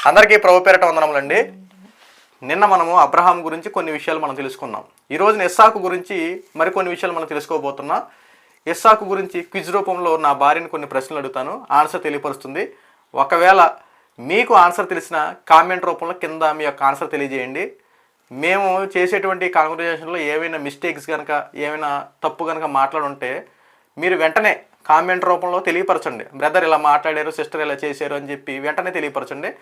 అందరికీ ప్రభు పేరట వందనములండి. నిన్న మనము అబ్రహాం గురించి కొన్ని విషయాలు మనం తెలుసుకున్నాం. ఈ రోజున ఇస్సాకు గురించి మరికొన్ని విషయాలు మనం తెలుసుకోబోతున్నాం. ఇస్సాకు గురించి క్విజ్ రూపంలో నా భార్యని కొన్ని ప్రశ్నలు అడుగుతాను, ఆన్సర్ తెలియపరుస్తుంది. ఒకవేళ మీకు ఆన్సర్ తెలిసిన కామెంట్ రూపంలో కింద మీ యొక్క ఆన్సర్ తెలియజేయండి. మేము చేసేటువంటి కాన్వర్జేషన్లో ఏవైనా మిస్టేక్స్ కనుక ఏమైనా తప్పు కనుక మాట్లాడుంటే మీరు వెంటనే కామెంట్ రూపంలో తెలియపరచండి. బ్రదర్ ఇలా మాట్లాడారు, సిస్టర్ ఇలా చేశారు అని చెప్పి వెంటనే తెలియపరచండి.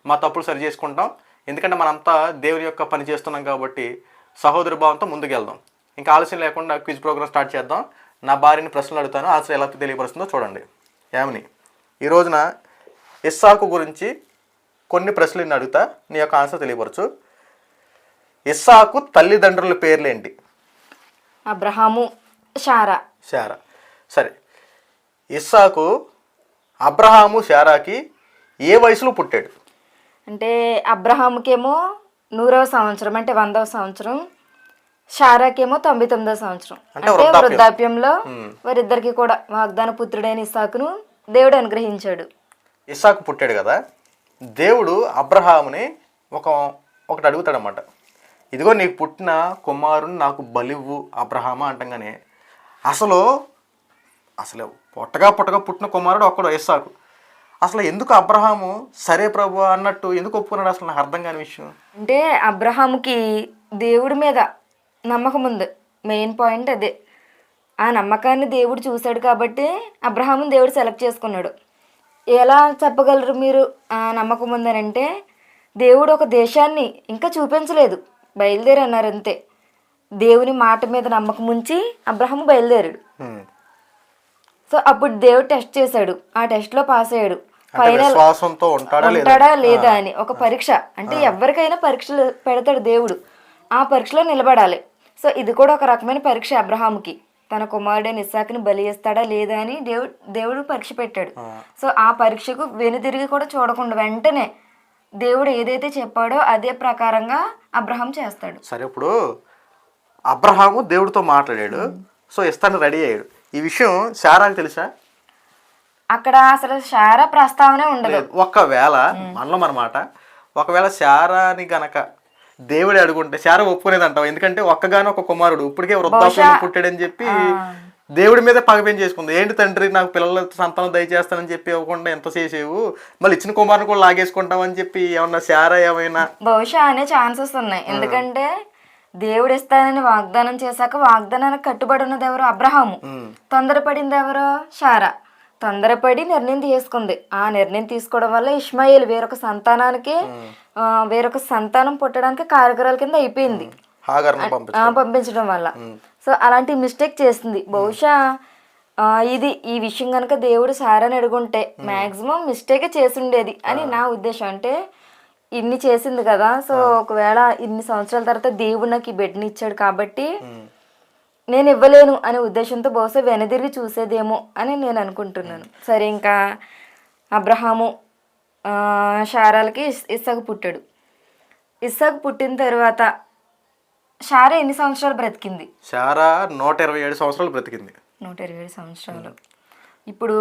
మా తప్పులు సరి చేసుకుంటాం. ఎందుకంటే మనంతా దేవుని యొక్క పని చేస్తున్నాం కాబట్టి సహోదర భావంతో ముందుకెళ్దాం. ఇంకా ఆలస్యం లేకుండా క్విజ్ ప్రోగ్రామ్ స్టార్ట్ చేద్దాం. నా భార్యని ప్రశ్నలు అడుగుతాను, ఆన్సర్ ఎలా తెలియపరుస్తుందో చూడండి. ఏమని ఈ రోజున ఇస్సాకు గురించి కొన్ని ప్రశ్నలు అడుగుతా, నీ యొక్క ఆన్సర్ తెలియపరచు. ఇస్సాకు తల్లిదండ్రుల పేర్లేంటి? అబ్రహాము, శారా. శారా. సరే, ఇస్సాకు అబ్రహాము శారాకి ఏ వయసులో పుట్టాడు? అంటే అబ్రహాముకేమో 100వ సంవత్సరం, అంటే 100వ సంవత్సరం. శారాకేమో 99వ సంవత్సరం. అంటే వృద్ధాప్యంలో వారిద్దరికి కూడా వాగ్దాన పుత్రుడైన ఇస్సాకును దేవుడు అనుగ్రహించాడు. ఇస్సాకు పుట్టాడు కదా, దేవుడు అబ్రహాముని ఒకటి అడుగుతాడనమాట. ఇదిగో నీకు పుట్టిన కుమారుని నాకు బలివ్వు అబ్రహామా అంటంగానే అసలు పుట్టగా పుట్టిన కుమారుడు ఒక్కడు ఇస్సాకు. అసలు ఎందుకు అబ్రహాము సరే ప్రభు అన్నట్టు ఎందుకు ఒప్పుకున్నాడు? అసలు నాకు అర్థం కాని విషయం. అంటే అబ్రహాముకి దేవుడి మీద నమ్మకం ఉంది. మెయిన్ పాయింట్ అదే. ఆ నమ్మకాన్ని దేవుడు చూశాడు కాబట్టి అబ్రహాముని దేవుడు సెలెక్ట్ చేసుకున్నాడు. ఎలా చెప్పగలరు మీరు ఆ నమ్మకం ఉందనంటే, దేవుడు ఒక దేశాన్ని ఇంకా చూపించలేదు, బయలుదేరి అన్నారు అంతే. దేవుని మాట మీద నమ్మకం ఉంచి అబ్రహాము బయలుదేరాడు. సో అప్పుడు దేవుడు టెస్ట్ చేశాడు, ఆ టెస్ట్లో పాస్ అయ్యాడు. ఫైనల్ ఉంటాడా లేదా అని ఒక పరీక్ష. అంటే ఎవరికైనా పరీక్షలు పెడతాడు దేవుడు, ఆ పరీక్షలో నిలబడాలి. సో ఇది కూడా ఒక రకమైన పరీక్ష అబ్రహాముకి. తన కుమారుడైన ఇస్సాకుని బలి చేస్తాడా లేదా అని దేవుడు పరీక్ష పెట్టాడు. సో ఆ పరీక్షకు వెనుదిరిగి కూడా చూడకుండా వెంటనే దేవుడు ఏదైతే చెప్పాడో అదే ప్రకారంగా అబ్రహాం చేస్తాడు. సరే, ఇప్పుడు అబ్రహాము దేవుడితో మాట్లాడాడు, సో ఇస్తాను రెడీ అయ్యాడు. ఈ విషయం శారాకి తెలుసా? అక్కడ అసలు శారా ప్రస్తావనే ఉండదు. ఒకవేళ మనలో అన్నమాట, ఒకవేళ శారాని గనక దేవుడే అడుగుంటే శారా ఒప్పుకునేది అంటావు. ఎందుకంటే ఒక్కగానో ఒక కుమారుడు ఇప్పటికే వృద్ధాప్యంలో పుట్టాడని చెప్పి దేవుడి మీద పగపేం చేసుకుంది. ఏంటి తండ్రి, నాకు పిల్లల సంతానం దయచేస్తానని చెప్పి ఇవ్వకుండా ఎంత చేసేవు, మళ్ళీ ఇచ్చిన కుమారుని కూడా లాగేసుకుంటామని చెప్పి ఏమన్నా శారా ఏమైనా బహుశా అనే ఛాన్సెస్ ఉన్నాయి. ఎందుకంటే దేవుడు ఇస్తానని వాగ్దానం చేశాక వాగ్దానానికి కట్టుబడి ఉన్నది ఎవరు? అబ్రహాము. తొందరపడింది ఎవరు? శారా. తొందరపడి నిర్ణయం తీసుకుంది. ఆ నిర్ణయం తీసుకోవడం వల్ల ఇష్మాయేల్ వేరొక సంతానం పుట్టడానికి కారకరాల కింద అయిపోయింది పంపించడం వల్ల. సో అలాంటి మిస్టేక్ చేసింది. బహుశా ఈ విషయం కనుక దేవుడు శారాని అడుగుంటే మాక్సిమం మిస్టేకే చేసి ఉండేది అని నా ఉద్దేశం. అంటే ఇన్ని చేసింది కదా, సో ఒకవేళ ఇన్ని సంవత్సరాల తర్వాత దేవుడు నాకు ఈ బిడ్డని ఇచ్చాడు కాబట్టి నేను ఇవ్వలేను అనే ఉద్దేశంతో బహుశా వెనదిరిగి చూసేదేమో అని నేను అనుకుంటున్నాను. సరే, ఇంకా అబ్రహాము శారాలకి ఇస్సాకు పుట్టాడు. ఇస్సాకు పుట్టిన తర్వాత శారా ఎన్ని సంవత్సరాలు బ్రతికింది? శారా 127 సంవత్సరాలు బ్రతికింది. 127 సంవత్సరాలు. ఇప్పుడు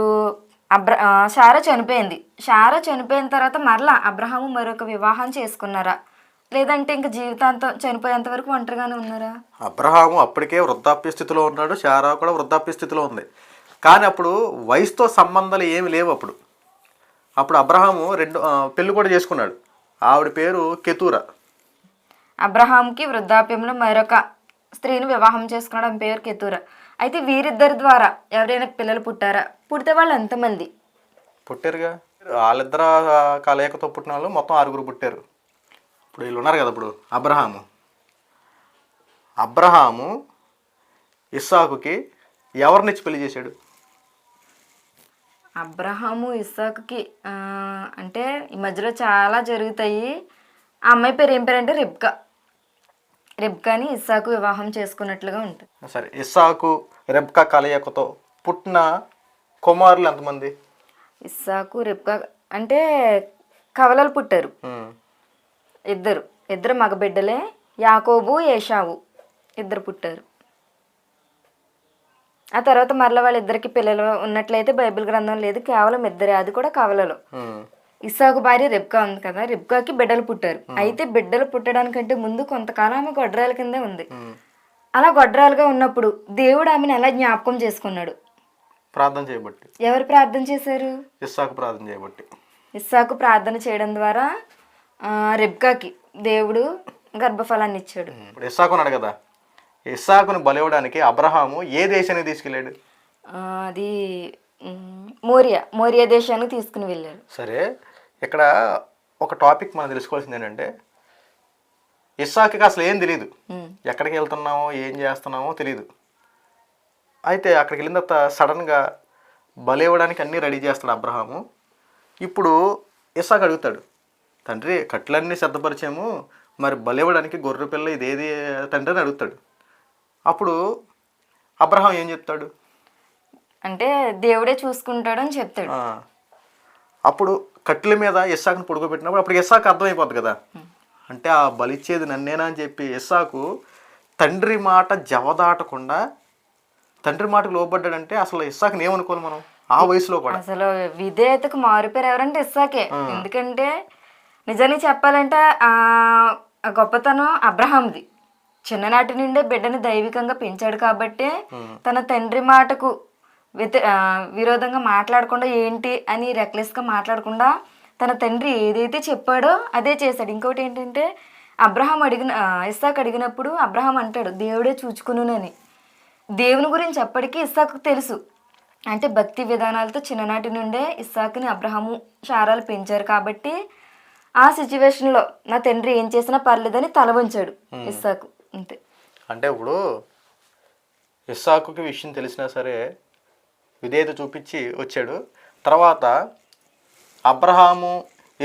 శారా చనిపోయింది. శారా చనిపోయిన తర్వాత మరలా అబ్రహాము మరొక వివాహం చేసుకున్నారా, లేదంటే ఇంకా జీవితాంతం చనిపోయేంత వరకు ఒంటరిగానే ఉన్నారా? అబ్రహాము అప్పటికే వృద్ధాప్య స్థితిలో ఉన్నాడు, శారా కూడా వృద్ధాప్య స్థితిలో ఉంది. కానీ అప్పుడు వయసుతో సంబంధాలు ఏమి లేవు. అప్పుడు అబ్రహాము పెళ్లి కూడా చేసుకున్నాడు. ఆవిడ పేరు కెతూరా. అబ్రహాంకి వృద్ధాప్యంలో మరొక స్త్రీని వివాహం చేసుకున్నాడు, ఆమె పేరు కెతూరా. అయితే వీరిద్దరి ద్వారా ఎవరైనా పిల్లలు పుట్టారా? పుడితే వాళ్ళు ఎంతమంది పుట్టారుగా? వాళ్ళిద్దరు కలయికతో పుట్టిన వాళ్ళు మొత్తం 6 పుట్టారు. ఇప్పుడు వీళ్ళు ఉన్నారు కదా. ఇప్పుడు అబ్రహాము ఇస్సాకుకి ఎవరినిచ్చి పెళ్లి చేశాడు? అబ్రహాము ఇస్సాకుకి అంటే ఈ మధ్యలో చాలా జరుగుతాయి. ఆ అమ్మాయి పేరు ఏం పేరు అంటే రెబ్కాని ఇస్సాకు వివాహం చేసుకున్నట్లుగా ఉంటుంది. సరే, ఇస్సాకు రెబ్కా కలయికతో పుట్టిన కుమారులు ఎంతమంది? ఇస్సాకు రెబ్కా అంటే కవలలు పుట్టారు. ఇద్దరు మగబిడ్డలే, యాకోబు ఏషావు. ఇద్దరు పుట్టారు. ఆ తర్వాత మరలా వాళ్ళిద్దరికి పిల్లలు ఉన్నట్లయితే బైబిల్ గ్రంథం లేదు, కేవలం ఇద్దరే, అది కూడా కవలలు. ఇస్సాకు భార్య రిబ్కా ఉంది కదా, రిబ్కాకి బిడ్డలు పుట్టారు. అయితే బిడ్డలు పుట్టడానికంటే ముందు కొంతకాలం ఆమె గొడ్రాల కిందే ఉంది. అలా గొడ్రాలుగా ఉన్నప్పుడు దేవుడు ఆమెను ఎలా జ్ఞాపకం చేసుకున్నాడు? ప్రార్థన చేయబట్టి. ఎవరు ప్రార్థన చేశారు? ఇస్సాకు ప్రార్థన చేయబట్టి. ఇస్సాకు ప్రార్థన చేయడం ద్వారా రిబ్కాకి దేవుడు గర్భఫలాన్ని ఇచ్చాడు. ఇప్పుడు ఇస్సాకు ఉన్నాడు కదా, ఇస్సాకుని బలివ్వడానికి అబ్రహాము ఏ దేశానికి తీసుకెళ్ళాడు? అది మోరియా దేశానికి తీసుకుని వెళ్ళారు. సరే, ఇక్కడ ఒక టాపిక్ మనం తెలుసుకోవాల్సింది ఏంటంటే, ఇస్సాకుకి అసలు ఏం తెలియదు, ఎక్కడికి వెళ్తున్నామో ఏం చేస్తున్నామో తెలియదు. అయితే అక్కడికి వెళ్ళిన తర్వాత సడన్గా బలి ఇవ్వడానికి అన్నీ రెడీ చేస్తాడు అబ్రహాము. ఇప్పుడు ఇస్సాకు అడుగుతాడు, తండ్రి కట్లన్నీ సిద్ధపరిచాము, మరి బలి ఇవ్వడానికి గొర్రె పిల్ల ఇదేది తండ్రి అని అడుగుతాడు. అప్పుడు అబ్రహాం ఏం చెప్తాడు అంటే దేవుడే చూసుకుంటాడు అని చెప్తాడు. అప్పుడు కట్టెల మీద ఇస్సాకుని పడుకోబెట్టినప్పుడు అప్పుడు ఇస్సాకు అర్థమైపోద్ది కదా, అంటే ఆ బలిచ్చేది నన్నేనా అని చెప్పి ఇస్సాకు తండ్రి మాట జవదాటకుండా తండ్రి మాటకు లోబడ్డాడంటే అసలు ఇస్సాకుని ఏమనుకోవాలి మనం ఆ వయసులో కూడా. అసలు విధేయతకు మారిపోయారు ఎవరంటే ఇస్సాకే. ఎందుకంటే నిజానికి చెప్పాలంటే ఆ గొప్పతనం అబ్రహాంది. చిన్ననాటి నుండే బిడ్డని దైవికంగా పెంచాడు కాబట్టి తన తండ్రి మాటకు విరోధంగా మాట్లాడకుండా ఏంటి అని రెక్లెస్గా మాట్లాడకుండా తన తండ్రి ఏదైతే చెప్పాడో అదే చేశాడు. ఇంకోటి ఏంటంటే ఇస్సాకు అడిగినప్పుడు అబ్రహాం అంటాడు దేవుడే చూచుకునునని. దేవుని గురించి అప్పటికీ ఇస్సాకు తెలుసు. అంటే భక్తి విధానాలతో చిన్ననాటి నుండే ఇస్సాకుని అబ్రహాము శారాలు పెంచారు కాబట్టి ఆ సిచ్యువేషన్లో నా తండ్రి ఏం చేసినా పర్లేదని తల వంచాడు ఇస్సాకు. అంతే. అంటే ఇప్పుడు ఇస్సాకుకి విషయం తెలిసినా సరే విధేయత చూపించి వచ్చాడు. తర్వాత అబ్రహాము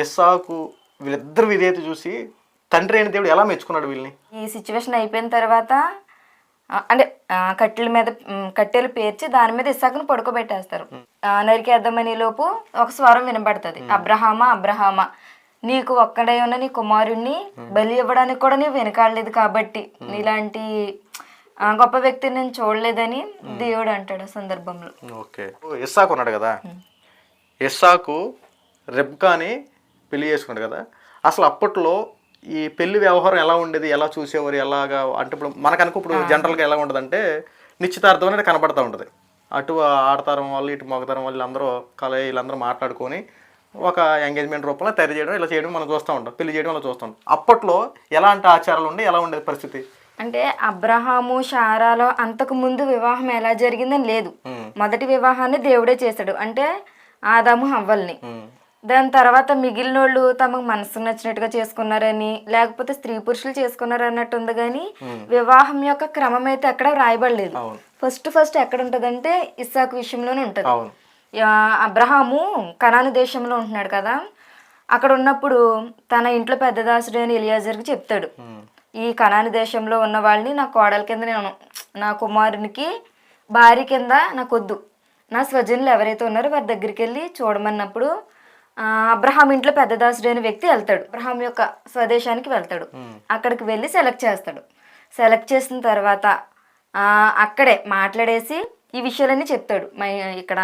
ఇస్సాకు వీళ్ళిద్దరు విధేయత చూసి తండ్రి అయిన దేవుడు ఎలా మెచ్చుకున్నాడు వీళ్ళని? ఈ సిచ్యువేషన్ అయిపోయిన తర్వాత అంటే కట్టెలు పేర్చి దాని మీద ఇస్సాకును పడుకోబెట్టేస్తారు. నరికేద్దామని లోపు ఒక స్వరం వినబడుతుంది, అబ్రహామా అబ్రహామా నీకు ఒక్కడే ఉన్న నీ కుమారుణ్ణి బలి ఇవ్వడానికి కూడా నీవు వెనకాడలేదు కాబట్టి నీలాంటి గొప్ప వ్యక్తిని నేను చూడలేదని దేవుడు అంటాడు ఆ సందర్భంలో. ఓకే, ఇస్సాకు ఉన్నాడు కదా, ఇస్సాకు రెబ్కాని పెళ్లి చేసుకున్నాడు కదా, అసలు అప్పట్లో ఈ పెళ్లి వ్యవహారం ఎలా ఉండేది, ఎలా చూసేవారు, ఎలాగా అంటే ఇప్పుడు మనకనుకో ఇప్పుడు జనరల్గా ఎలా ఉంటుంది అంటే నిశ్చితార్థం అనేది కనబడుతూ ఉంటుంది. అటు ఆడతరం వాళ్ళు ఇటు మగతరం వాళ్ళు అందరూ వీళ్ళందరూ మాట్లాడుకొని ఒక ఎంగేజ్మెంట్ రూపంలో తయారు చేయడం ఇలా చేయడం మనం చూస్తూ ఉంటాం, పెళ్లి చేయడం అలా చూస్తూ ఉంటాం. అప్పట్లో ఎలాంటి ఆచారాలు ఉండి ఎలా ఉండేది పరిస్థితి? అంటే అబ్రహాము శారాలో అంతకు ముందు వివాహం ఎలా జరిగిందని లేదు. మొదటి వివాహాన్ని దేవుడే చేశాడు, అంటే ఆదాము హవ్వల్ని. దాని తర్వాత మిగిలిన వాళ్ళు తమకు మనసుకు నచ్చినట్టుగా చేసుకున్నారని లేకపోతే స్త్రీ పురుషులు చేసుకున్నారు అన్నట్టు ఉంది. కానీ వివాహం యొక్క క్రమం అయితే ఎక్కడ రాయబడలేదు. ఫస్ట్ ఎక్కడ ఉంటదంటే ఇస్సాకు విషయంలోనే ఉంటది. అబ్రహాము కనాను దేశంలో ఉంటున్నాడు కదా, అక్కడ ఉన్నప్పుడు తన ఇంట్లో పెద్ద దాసుడు అని ఎలియాజర్కి చెప్తాడు, ఈ కనాను దేశంలో ఉన్న వాళ్ళని నా కోడల కింద నేను నా కుమారునికి భార్య కింద నాకు వద్దు, నా స్వజనులు ఎవరైతే ఉన్నారో వారి దగ్గరికి వెళ్ళి చూడమన్నప్పుడు అబ్రహాం ఇంట్లో పెద్ద దాసుడు అనే వ్యక్తి వెళ్తాడు, అబ్రహాం యొక్క స్వదేశానికి వెళ్తాడు. అక్కడికి వెళ్ళి సెలెక్ట్ చేస్తాడు. సెలెక్ట్ చేసిన తర్వాత అక్కడే మాట్లాడేసి ఈ విషయాలన్నీ చెప్తాడు. ఇక్కడ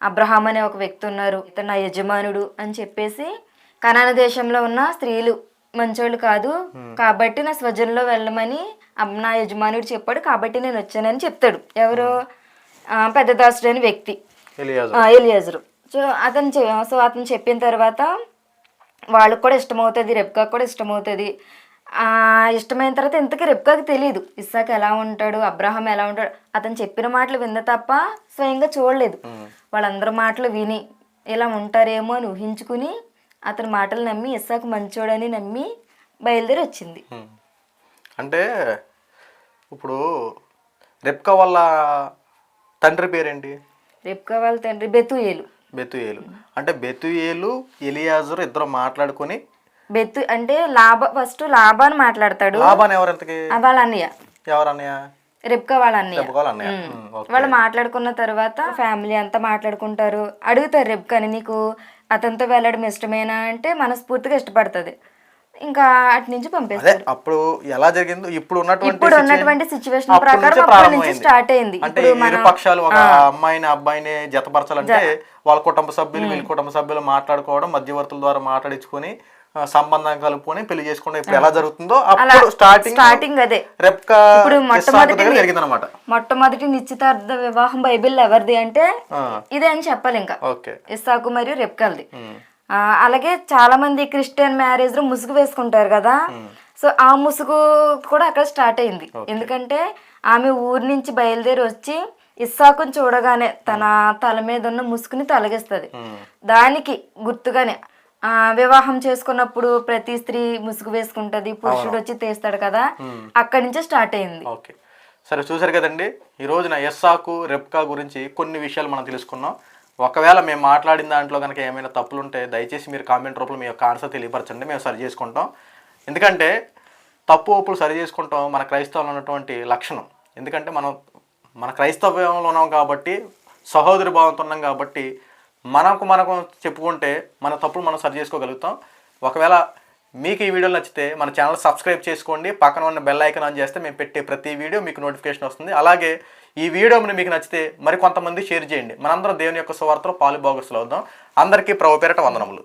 అబ్రహాం అనే ఒక వ్యక్తి ఉన్నారు, ఇతను నా యజమానుడు అని చెప్పేసి కనాను దేశంలో ఉన్న స్త్రీలు మంచోళ్ళు కాదు కాబట్టి నా స్వజనంలో వెళ్ళమని నా యజమానుడు చెప్పాడు కాబట్టి నేను వచ్చానని చెప్తాడు. ఎవరు? పెద్ద దాసుడు అనే వ్యక్తి, ఎలియాజరు. అతను చెప్పిన తర్వాత వాళ్ళకు కూడా ఇష్టమవుతుంది, రెబ్కాకు కూడా ఇష్టమవుతుంది. ఇష్టమైన తర్వాత ఇంతకీ రెబ్కాకి తెలియదు ఇస్సాకు ఎలా ఉంటాడు, అబ్రహాం ఎలా ఉంటాడు. అతను చెప్పిన మాటలు విన్న తప్ప స్వయంగా చూడలేదు. వాళ్ళందరి మాటలు విని ఇలా ఉంటారేమో అని ఊహించుకుని అతని మాటలు నమ్మి ఇస్సాకు మంచోడని నమ్మి బయలుదేరి వచ్చింది. అంటే ఇప్పుడు రెబ్కా వాళ్ళ తండ్రి పేరేంటి? రెబ్కా వాళ్ళ తండ్రి బెతుయేలు. అంటే బెతుయేలు ఎలియాజరు ఇద్దరు మాట్లాడుకుని అంటే ఫస్ట్ లాబాను మాట్లాడతాడు. లాబాన్ ఎవరంతకి? వాళ్ళ అన్నయ్య. ఎవరన్నయ్య? రెబ్కా వాళ్ళ అన్నయ్య. వాళ్ళు మాట్లాడుకున్న తర్వాత ఫ్యామిలీ అంతా మాట్లాడుకుంటారు. అడుగుతారు రెబ్కాని, నీకు అతనితో వెళ్ళడం ఇష్టమేనా అంటే మనస్ఫూర్తిగా ఇష్టపడుతుంది. ఇంకా అటు నుంచి అదే పంపేస్తారు. అప్పుడు ఎలా జరిగిందో ఇప్పుడు ఇప్పుడు ఉన్నటువంటి సిచ్యువేషన్ అప్పటి ప్రకారం నుంచే అప్పటి నుంచి ప్రారంభమైంది. స్టార్ట్ అయింది. అంటే ఇప్పుడు ఇరు పక్షాలు ఒక అమ్మాయిని అబ్బాయిని జతపరచాలంటే వాళ్ళ కుటుంబ సభ్యులు వీళ్ళ కుటుంబ సభ్యులు మాట్లాడుకోవడం, మధ్యవర్తుల ద్వారా మాట్లాడించుకొని సంబంధం కలుపుకొని పెళ్లి చేసుకోవడం ఇప్పుడు ఎలా జరుగుతుందో అప్పుడు స్టార్టింగ్ అదే. రెబ్కా ఇప్పుడు జరిగిందనమాట. మొట్టమొదటి నిశ్చితార్థ వివాహం బైబిల్ ఎవరిది అంటే ఇదే అని చెప్పాలి. ఇంకా ఓకే, ఇస్సాకు మరియు రెబ్కాల్ది. అలాగే చాలా మంది క్రిస్టియన్ మ్యారేజ్ లో ముసుగు వేసుకుంటారు కదా, సో ఆ ముసుగు కూడా అక్కడ స్టార్ట్ అయింది. ఎందుకంటే ఆమె ఊరి నుంచి బయలుదేరి వచ్చి ఇస్సాకుని చూడగానే తన తల మీద ఉన్న ముసుగుని తొలగిస్తుంది. దానికి గుర్తుగానే వివాహం చేసుకున్నప్పుడు ప్రతి స్త్రీ ముసుగు వేసుకుంటది, పురుషుడు వచ్చి తీస్తాడు కదా, అక్కడి నుంచే స్టార్ట్ అయింది. ఓకే, సరే చూసారు కదండి. ఈ రోజున ఇస్సాకు రెబ్కా గురించి కొన్ని విషయాలు మనం తెలుసుకున్నాం. ఒకవేళ మేము మాట్లాడిన దాంట్లో కనుక ఏమైనా తప్పులు ఉంటే దయచేసి మీరు కామెంట్ రూపంలో మీ యొక్క ఆన్సర్ తెలియపరచండి, మేము సరి చేసుకుంటాం. ఎందుకంటే తప్పు ఒప్పులు సరి చేసుకుంటాం మన క్రైస్తవంలో ఉన్నటువంటి లక్షణం. ఎందుకంటే మన క్రైస్తవ్యంలో ఉన్నాం కాబట్టి, సహోదరి భావంతో ఉన్నాం కాబట్టి మనకు చెప్పుకుంటే మన తప్పులు మనం సరి చేసుకోగలుగుతాం. ఒకవేళ మీకు ఈ వీడియోలు నచ్చితే మన ఛానల్ సబ్స్క్రైబ్ చేసుకోండి, పక్కన ఉన్న బెల్ ఐకాన్ ఆన్ చేస్తే మేము పెట్టే ప్రతి వీడియో మీకు నోటిఫికేషన్ వస్తుంది. అలాగే ఈ వీడియో మీకు నచ్చితే మరి కొంతమంది షేర్ చేయండి. మనందరం దేవుని యొక్క సువార్తలో పాలుభాగస్తులు అవుదాం. అందరికీ ప్రభు పేరట వందనములు.